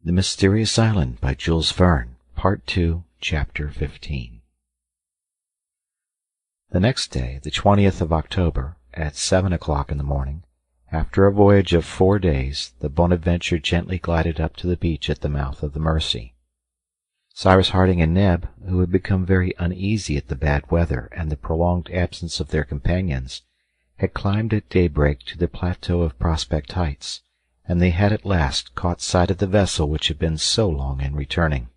The Mysterious Island by Jules Verne, Part 2, Chapter 15. The next day, the 20th of October, at 7 o'clock in the morning, after a voyage of 4 days, the Bonadventure gently glided up to the beach at the mouth of the Mersey. Cyrus Harding and Neb, who had become very uneasy at the bad weather and the prolonged absence of their companions, had climbed at daybreak to the plateau of Prospect Heights, and they had at last caught sight of the vessel which had been so long in returning.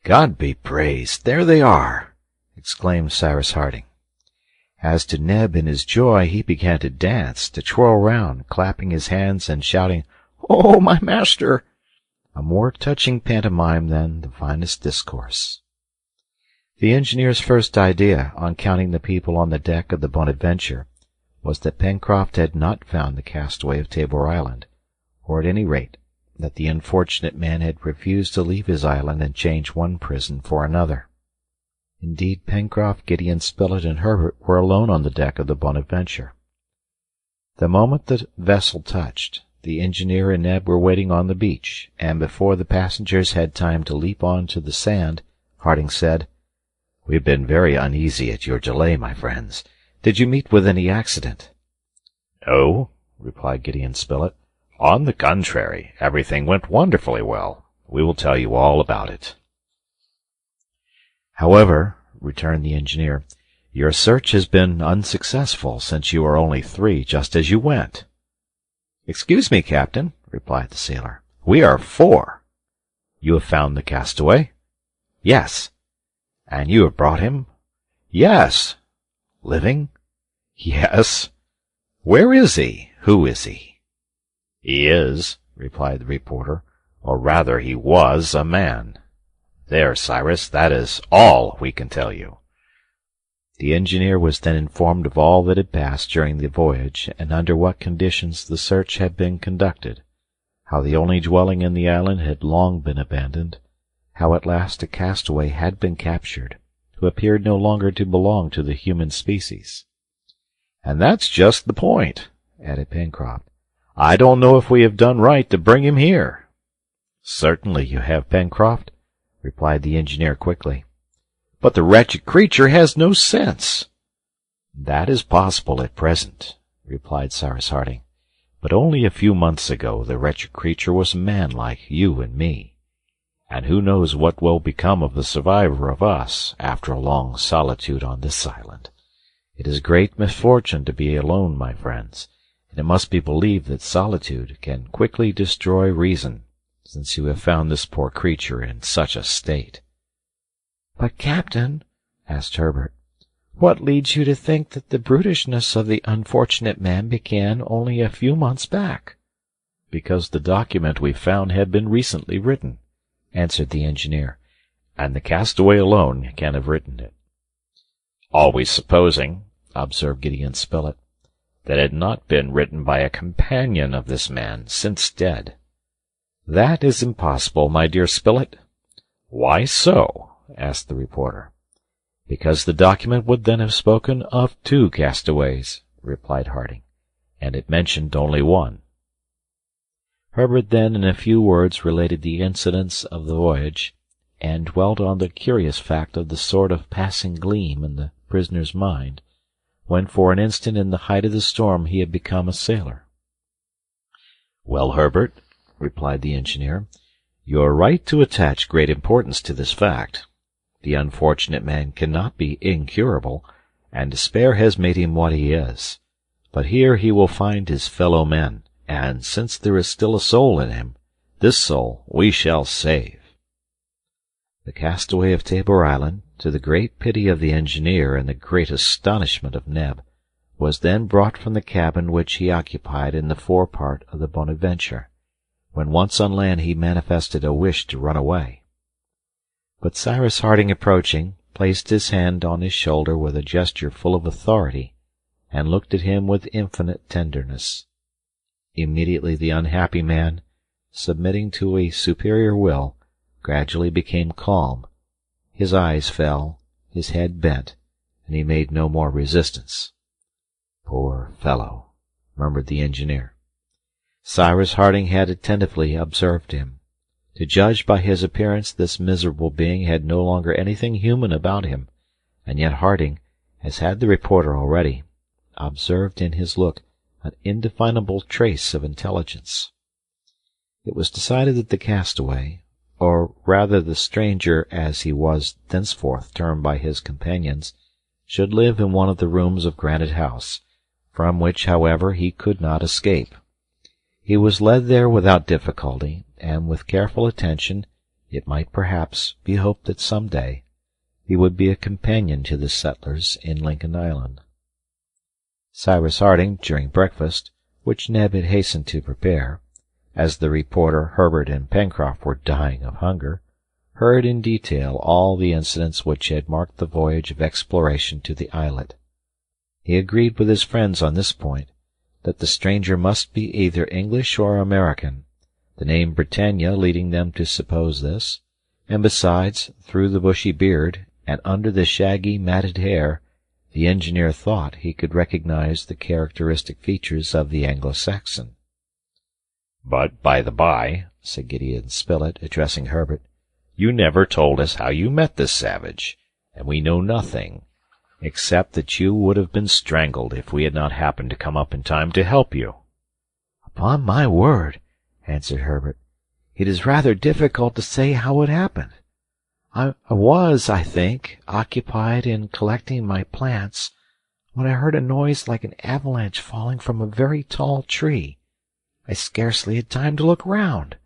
"God be praised! There they are!" exclaimed Cyrus Harding. As to Neb, in his joy, he began to dance, to twirl round, clapping his hands and shouting, "Oh, my master!" A more touching pantomime than the finest discourse. The engineer's first idea, on counting the people on the deck of the Bonadventure, was that Pencroft had not found the castaway of Tabor Island, or at any rate that the unfortunate man had refused to leave his island and change one prison for another. Indeed, Pencroft, Gideon Spilett, and Herbert were alone on the deck of the Bonadventure. The moment the vessel touched, the engineer and Neb were waiting on the beach, and before the passengers had time to leap on to the sand, Harding said, "We've been very uneasy at your delay, my friends. Did you meet with any accident?" "No," replied Gideon Spilett. "On the contrary, everything went wonderfully well. We will tell you all about it." "However," returned the engineer, "your search has been unsuccessful, since you are only 3 just as you went." "Excuse me, Captain," replied the sailor. "We are 4. You have found the castaway?" "Yes." "And you have brought him?" "Yes." "Living?" "Yes." "Where is he? Who is he?" "He is," replied the reporter, "or rather he was, a man. There, Cyrus, that is all we can tell you." The engineer was then informed of all that had passed during the voyage, and under what conditions the search had been conducted, how the only dwelling in the island had long been abandoned, how at last a castaway had been captured, who appeared no longer to belong to the human species. "And that's just the point," added Pencroft. "I don't know if we have done right to bring him here." "Certainly you have, Pencroft," replied the engineer quickly. "But the wretched creature has no sense." "That is possible at present," replied Cyrus Harding. "But only a few months ago the wretched creature was a man like you and me. And who knows what will become of the survivor of us after a long solitude on this island? It is great misfortune to be alone, my friends, and it must be believed that solitude can quickly destroy reason, since you have found this poor creature in such a state." "But, Captain," asked Herbert, "what leads you to think that the brutishness of the unfortunate man began only a few months back?" "Because the document we found had been recently written," answered the engineer, "and the castaway alone can have written it." "Always supposing," observed Gideon Spilett, "that it had not been written by a companion of this man, since dead." "That is impossible, my dear Spilett." "Why so?" asked the reporter. "Because the document would then have spoken of 2 castaways," replied Harding, "and it mentioned only one." Herbert then in a few words related the incidents of the voyage, and dwelt on the curious fact of the sort of passing gleam in the prisoner's mind, when for an instant in the height of the storm he had become a sailor. "Well, Herbert," replied the engineer, "you are right to attach great importance to this fact. The unfortunate man cannot be incurable, and despair has made him what he is. But here he will find his fellow men, and since there is still a soul in him, this soul we shall save." The castaway of Tabor Island, to the great pity of the engineer and the great astonishment of Neb, was then brought from the cabin which he occupied in the forepart of the Bonadventure. When once on land he manifested a wish to run away. But Cyrus Harding, approaching, placed his hand on his shoulder with a gesture full of authority, and looked at him with infinite tenderness. Immediately the unhappy man, submitting to a superior will, gradually became calm. His eyes fell, his head bent, and he made no more resistance. "Poor fellow," murmured the engineer. Cyrus Harding had attentively observed him. To judge by his appearance, this miserable being had no longer anything human about him, and yet Harding, as had the reporter already, observed in his look an indefinable trace of intelligence. It was decided that the castaway, or rather the stranger as he was thenceforth termed by his companions, should live in one of the rooms of Granite House, from which, however, he could not escape. He was led there without difficulty, and with careful attention it might perhaps be hoped that some day he would be a companion to the settlers in Lincoln Island. Cyrus Harding, during breakfast, which Neb had hastened to prepare, as the reporter, Herbert, and Pencroft were dying of hunger, heard in detail all the incidents which had marked the voyage of exploration to the islet. He agreed with his friends on this point, that the stranger must be either English or American, the name Britannia leading them to suppose this, and besides, through the bushy beard, and under the shaggy, matted hair, the engineer thought he could recognize the characteristic features of the Anglo-Saxon. "But, by the by," said Gideon Spilett, addressing Herbert, "you never told us how you met this savage, and we know nothing, except that you would have been strangled if we had not happened to come up in time to help you." "Upon my word," answered Herbert, "it is rather difficult to say how it happened. I was, I think, occupied in collecting my plants, when I heard a noise like an avalanche falling from a very tall tree. I scarcely had time to look round.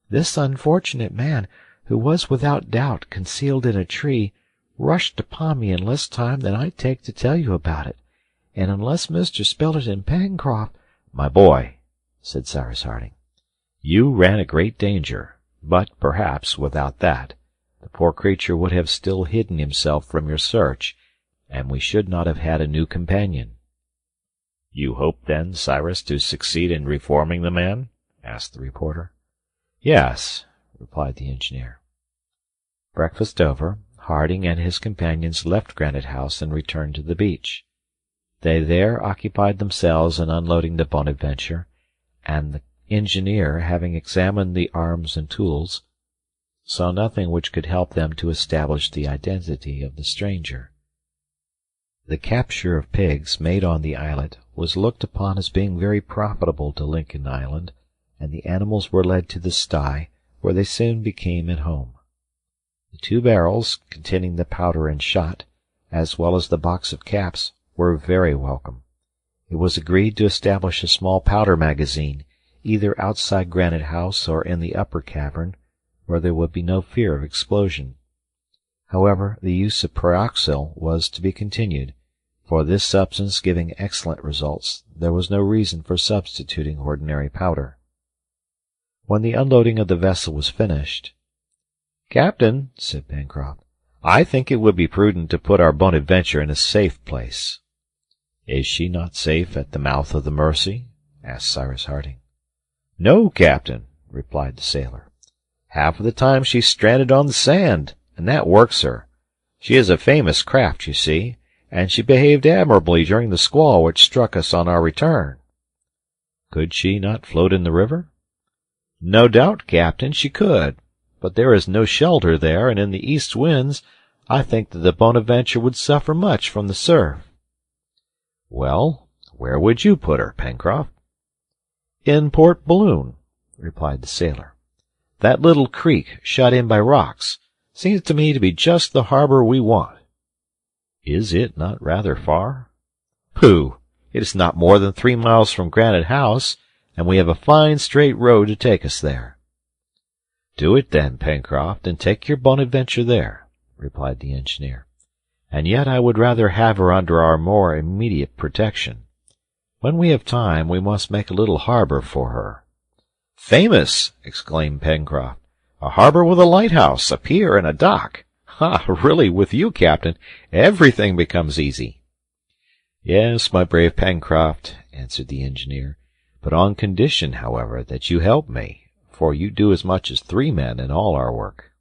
This unfortunate man, who was without doubt concealed in a tree, rushed upon me in less time than I take to tell you about it, and unless Mr. Spilett and Pencroft—" "My boy," said Cyrus Harding, "you ran a great danger, but perhaps, without that, the poor creature would have still hidden himself from your search, and we should not have had a new companion." "You hope, then, Cyrus, to succeed in reforming the man?" asked the reporter. "Yes," replied the engineer. Breakfast over, Harding and his companions left Granite House and returned to the beach. They there occupied themselves in unloading the Bonadventure, and the engineer, having examined the arms and tools, saw nothing which could help them to establish the identity of the stranger. The capture of pigs made on the islet was looked upon as being very profitable to Lincoln Island, and the animals were led to the sty, where they soon became at home. The 2 barrels, containing the powder and shot, as well as the box of caps, were very welcome. It was agreed to establish a small powder magazine, either outside Granite House or in the upper cavern, where there would be no fear of explosion. However, the use of pyroxyle was to be continued, for this substance giving excellent results, there was no reason for substituting ordinary powder. When the unloading of the vessel was finished, "Captain," said Pencroft, "I think it would be prudent to put our Bonadventure in a safe place." "Is she not safe at the mouth of the Mercy?" asked Cyrus Harding. "No, Captain," replied the sailor. "Half of the time she's stranded on the sand, and that works her. She is a famous craft, you see, and she behaved admirably during the squall which struck us on our return." "Could she not float in the river?" "No doubt, Captain, she could, but there is no shelter there, and in the east winds I think that the Bonadventure would suffer much from the surf." "Well, where would you put her, Pencroft?" "In Port Balloon," replied the sailor. "That little creek, shut in by rocks, seems to me to be just the harbor we want." "Is it not rather far?" "Pooh! It is not more than 3 miles from Granite House, and we have a fine straight road to take us there." "Do it then, Pencroft, and take your Bonadventure there," replied the engineer. "And yet I would rather have her under our more immediate protection. When we have time, we must make a little harbor for her." "Famous!" exclaimed Pencroft. "A harbor with a lighthouse, a pier, and a dock! Ha! Really, with you, Captain, everything becomes easy." "Yes, my brave Pencroft," answered the engineer, "but on condition, however, that you help me, for you do as much as 3 men in all our work."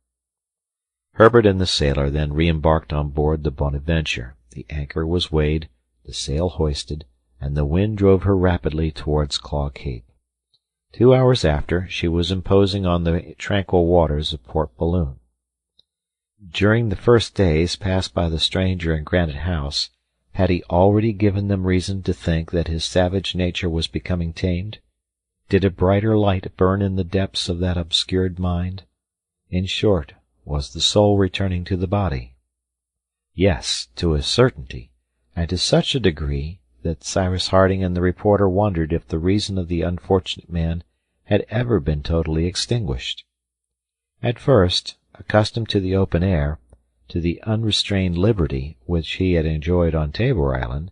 Herbert and the sailor then re-embarked on board the Bonadventure. The anchor was weighed, the sail hoisted, and the wind drove her rapidly towards Claw Cape. 2 hours after, she was imposing on the tranquil waters of Port Balloon. During the first days passed by the stranger in Granite House, had he already given them reason to think that his savage nature was becoming tamed? Did a brighter light burn in the depths of that obscured mind? In short, was the soul returning to the body? Yes, to a certainty, and to such a degree that Cyrus Harding and the reporter wondered if the reason of the unfortunate man had ever been totally extinguished. At first, accustomed to the open air, to the unrestrained liberty which he had enjoyed on Tabor Island,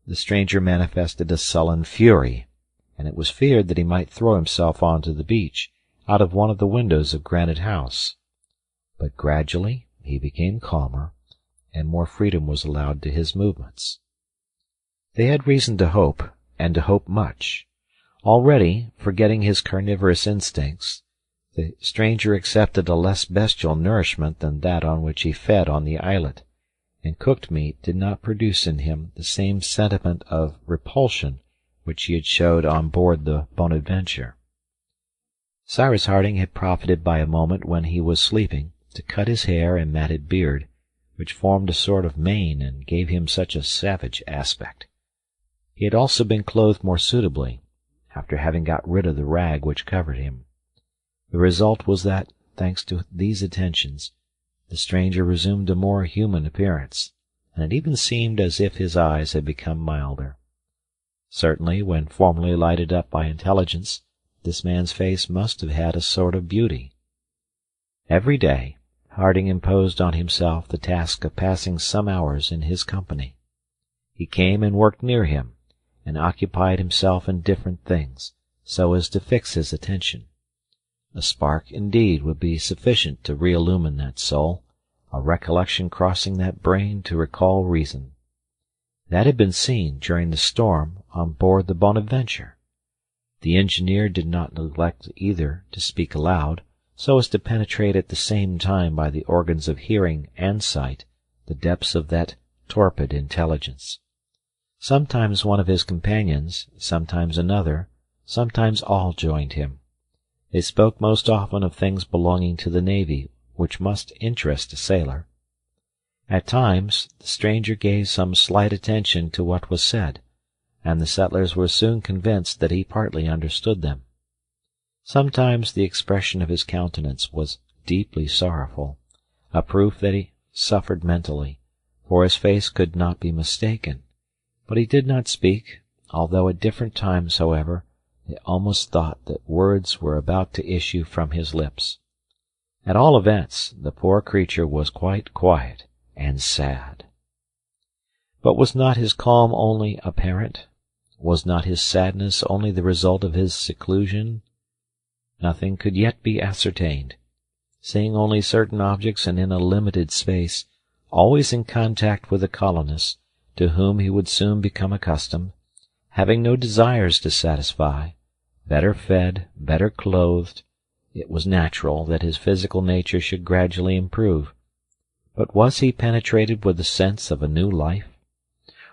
the stranger manifested a sullen fury, and it was feared that he might throw himself on to the beach out of one of the windows of Granite House. But gradually he became calmer, and more freedom was allowed to his movements. They had reason to hope, and to hope much. Already, forgetting his carnivorous instincts, the stranger accepted a less bestial nourishment than that on which he fed on the islet, and cooked meat did not produce in him the same sentiment of repulsion which he had showed on board the Bonadventure. Cyrus Harding had profited by a moment when he was sleeping to cut his hair and matted beard, which formed a sort of mane and gave him such a savage aspect. He had also been clothed more suitably, after having got rid of the rag which covered him. The result was that, thanks to these attentions, the stranger resumed a more human appearance, and it even seemed as if his eyes had become milder. Certainly, when formerly lighted up by intelligence, this man's face must have had a sort of beauty. Every day, Harding imposed on himself the task of passing some hours in his company. He came and worked near him, and occupied himself in different things, so as to fix his attention. A spark, indeed, would be sufficient to re-illumine that soul, a recollection crossing that brain to recall reason. That had been seen during the storm on board the Bonadventure. The engineer did not neglect either to speak aloud, so as to penetrate at the same time by the organs of hearing and sight the depths of that torpid intelligence. Sometimes one of his companions, sometimes another, sometimes all joined him. They spoke most often of things belonging to the navy, which must interest a sailor. At times the stranger gave some slight attention to what was said, and the settlers were soon convinced that he partly understood them. Sometimes the expression of his countenance was deeply sorrowful, a proof that he suffered mentally, for his face could not be mistaken. But he did not speak, although at different times, however, they almost thought that words were about to issue from his lips. At all events, the poor creature was quite quiet and sad. But was not his calm only apparent? Was not his sadness only the result of his seclusion? Nothing could yet be ascertained. Seeing only certain objects and in a limited space, always in contact with the colonists, to whom he would soon become accustomed, having no desires to satisfy, better fed, better clothed, it was natural that his physical nature should gradually improve. But was he penetrated with the sense of a new life?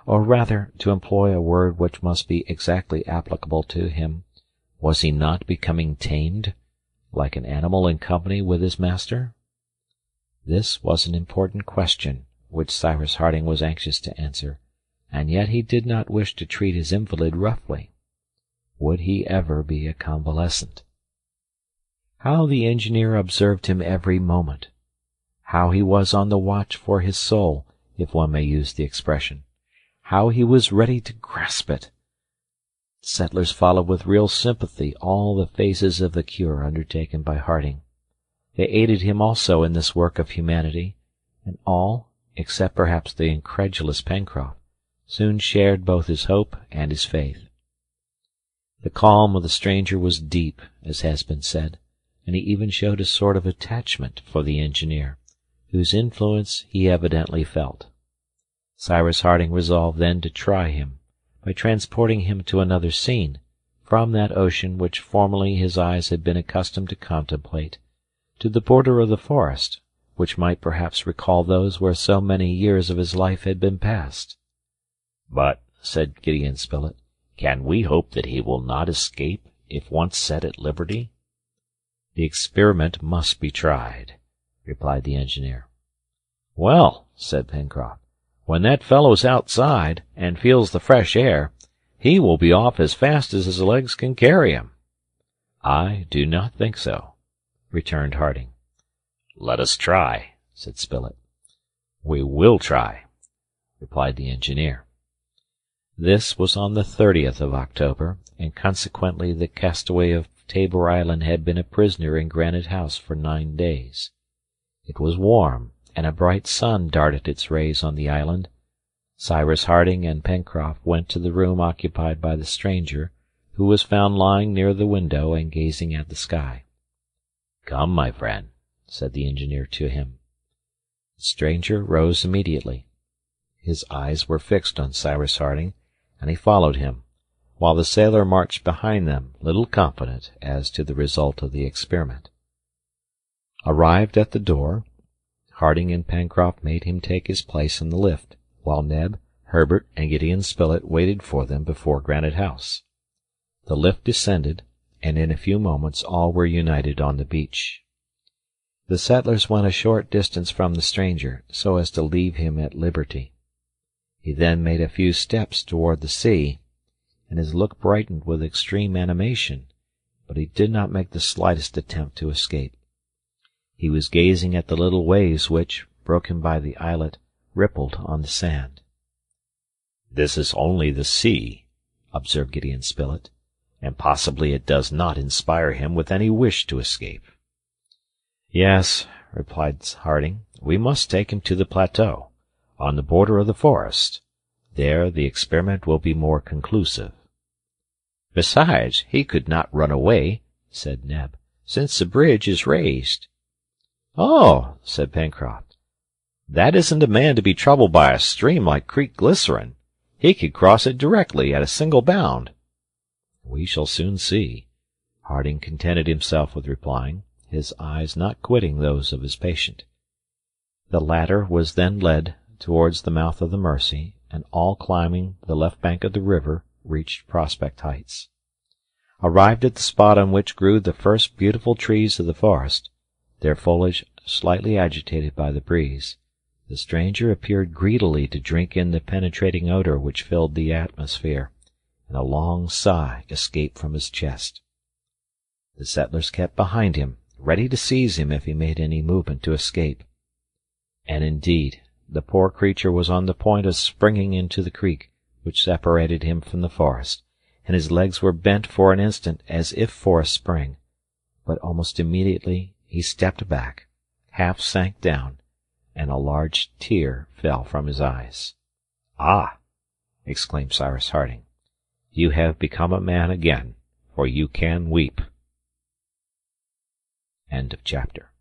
Or rather, to employ a word which must be exactly applicable to him, was he not becoming tamed, like an animal in company with his master? This was an important question, which Cyrus Harding was anxious to answer, and yet he did not wish to treat his invalid roughly. Would he ever be a convalescent? How the engineer observed him every moment! How he was on the watch for his soul, if one may use the expression! How he was ready to grasp it! The settlers followed with real sympathy all the phases of the cure undertaken by Harding. They aided him also in this work of humanity, and all, except perhaps the incredulous Pencroft, soon shared both his hope and his faith. The calm of the stranger was deep, as has been said, and he even showed a sort of attachment for the engineer, whose influence he evidently felt. Cyrus Harding resolved then to try him, by transporting him to another scene, from that ocean which formerly his eyes had been accustomed to contemplate, to the border of the forest, which might perhaps recall those where so many years of his life had been passed. "But," said Gideon Spilett, "can we hope that he will not escape if once set at liberty? The experiment must be tried, replied the engineer. Well, said Pencroft, when that fellow's outside and feels the fresh air, he will be off as fast as his legs can carry him. I do not think so, returned Harding. Let us try, said Spilett. We will try, replied the engineer. This was on the 30th of October, and consequently the castaway of Tabor Island had been a prisoner in Granite House for 9 days. It was warm, and a bright sun darted its rays on the island. Cyrus Harding and Pencroft went to the room occupied by the stranger, who was found lying near the window and gazing at the sky. "Come, my friend," said the engineer to him. The stranger rose immediately. His eyes were fixed on Cyrus Harding, and he followed him, while the sailor marched behind them, little confident as to the result of the experiment. Arrived at the door, Harding and Pencroft made him take his place in the lift, while Neb, Herbert, and Gideon Spilett waited for them before Granite House. The lift descended, and in a few moments all were united on the beach. The settlers went a short distance from the stranger, so as to leave him at liberty. He then made a few steps toward the sea, and his look brightened with extreme animation, but he did not make the slightest attempt to escape. He was gazing at the little waves which, broken by the islet, rippled on the sand. "This is only the sea," observed Gideon Spilett, "and possibly it does not inspire him with any wish to escape." "Yes," replied Harding, "we must take him to the plateau, on the border of the forest. There the experiment will be more conclusive." "Besides, he could not run away," said Neb, "since the bridge is raised." "Oh," said Pencroft, "that isn't a man to be troubled by a stream like Creek Glycerine. He could cross it directly at a single bound." "We shall soon see," Harding contented himself with replying, his eyes not quitting those of his patient. The latter was then led towards the mouth of the Mercy, and all climbing the left bank of the river reached Prospect Heights. Arrived at the spot on which grew the first beautiful trees of the forest, their foliage slightly agitated by the breeze, the stranger appeared greedily to drink in the penetrating odor which filled the atmosphere, and a long sigh escaped from his chest. The settlers kept behind him, ready to seize him if he made any movement to escape. And indeed, the poor creature was on the point of springing into the creek which separated him from the forest, and his legs were bent for an instant as if for a spring, but almost immediately he stepped back, half sank down, and a large tear fell from his eyes. "Ah!" exclaimed Cyrus Harding, "you have become a man again, for you can weep." End of chapter.